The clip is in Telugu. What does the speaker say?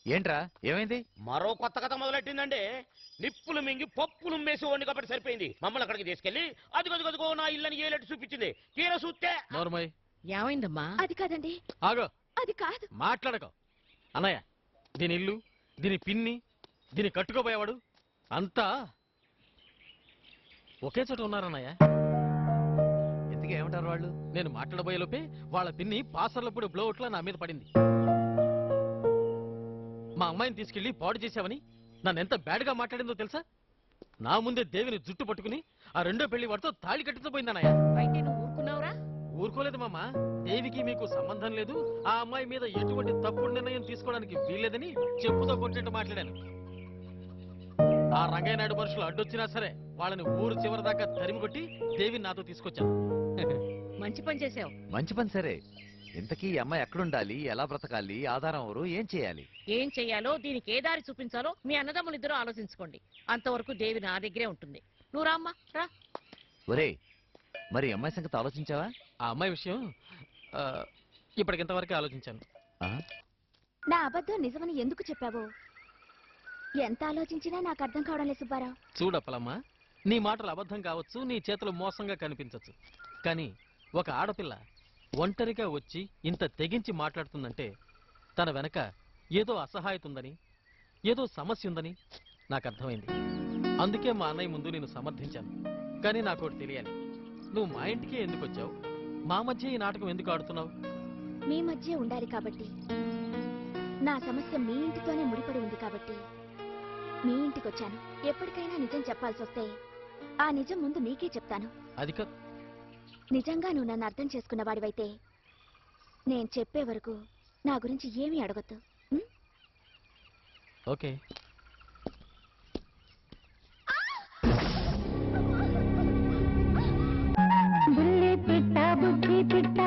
ఏంట్రా ఏమైంది? మరో కొత్త కథ మొదలెట్టిందండి. నిప్పులు మింగి పప్పులు మేసి వండి కాబట్టి సరిపోయింది. మమ్మల్ని అక్కడికి తీసుకెళ్లి అదిగో నా ఇల్లని ఏలెట్టు చూపించింది. తీర చూస్తే ఏమైందమ్మా? అది కాదండి. ఆగో, అది కాదు. మాట్లాడకో. అన్నయ్య, దీని ఇల్లు, దీని పిన్ని, దీన్ని కట్టుకోబోయేవాడు అంతా ఒకే చోట ఉన్నారన్నయ్య. ఎందుకు ఏమంటారు వాళ్ళు? నేను మాట్లాడబోయే లోపే వాళ్ళ పిన్ని పాసర్లప్పుడు బ్లోఅవుట్లా నా మీద పడింది. మా అమ్మాయిని తీసుకెళ్లి పాడు చేశావని నన్ను ఎంత బ్యాడ్గా మాట్లాడిందో తెలుసా? నా ముందే దేవిని జుట్టు పట్టుకుని ఆ రెండో పెళ్లి వాడితో తాళి కట్టించబోయిందన్నయ్య. అయితే నువ్వు ఊరుకున్నావురా? ఊరుకోలేదు మామ. దేవికి మీకు సంబంధం లేదు, ఆ అమ్మాయి మీద ఎటువంటి తప్పుడు నిర్ణయం తీసుకోవడానికి వీల్లేదని చెప్పుతో కొట్టినట్టు మాట్లాడాను. ఆ రంగయ్యనాయుడు మనుషులు అడ్డొచ్చినా సరే వాళ్ళని ఊరు చివరి దాకా తరిమి కొట్టి దేవిని నాతో తీసుకొచ్చాను. మంచి పని చేసావు. మంచి పని సరే. ఇంతకీ ఈ అమ్మాయి ఎక్కడుండాలి, ఎలా బ్రతకాలి, ఆధారం ఎవరు, ఏం చేయాలి? ఏం చెయ్యాలో, దీనికి ఏ దారి చూపించాలో మీ అన్నదమ్ములిద్దరూ ఆలోచించుకోండి. అంతవరకు దేవి నా దగ్గరే ఉంటుంది. నువ్వు రామ్మా, రా. ఒరే, మరి అమ్మాయి సంగతి ఆలోచించావా? ఆ అమ్మాయి విషయం ఇప్పటికింతవరకే ఆలోచించాను. నా అబద్ధం నిజమని ఎందుకు చెప్పావో ఎంత ఆలోచించినా నాకు అర్థం కావడం లేదు సుబ్బారావు. చూడప్పలమ్మా, నీ మాటలు అబద్ధం కావచ్చు, నీ చేతులు మోసంగా కనిపించచ్చు, కానీ ఒక ఆడపిల్ల ఒంటరిగా వచ్చి ఇంత తెగించి మాట్లాడుతుందంటే తన వెనక ఏదో అసహాయత ఉందని, ఏదో సమస్య ఉందని నాకు అర్థమైంది. అందుకే మా అన్నయ్య ముందు నేను సమర్థించాను. కానీ నాకోటి తెలియాలి, నువ్వు మా ఇంటికే ఎందుకు వచ్చావు? మా మధ్య ఈ నాటకం ఎందుకు ఆడుతున్నావు? మీ మధ్య ఉండాలి కాబట్టి. నా సమస్య మీ ఇంటితోనే ముడిపడి ఉంది కాబట్టి మీ ఇంటికి వచ్చాను. ఎప్పటికైనా నిజం చెప్పాల్సి వస్తే ఆ నిజం ముందు నీకే చెప్తాను. అది నిజంగా నువ్వు నన్ను అర్థం చేసుకున్న వాడివైతే నేను చెప్పే వరకు నా గురించి ఏమీ అడగొద్దు. ఓకే. బుల్లి పిట్ట బుద్ధి పిట్ట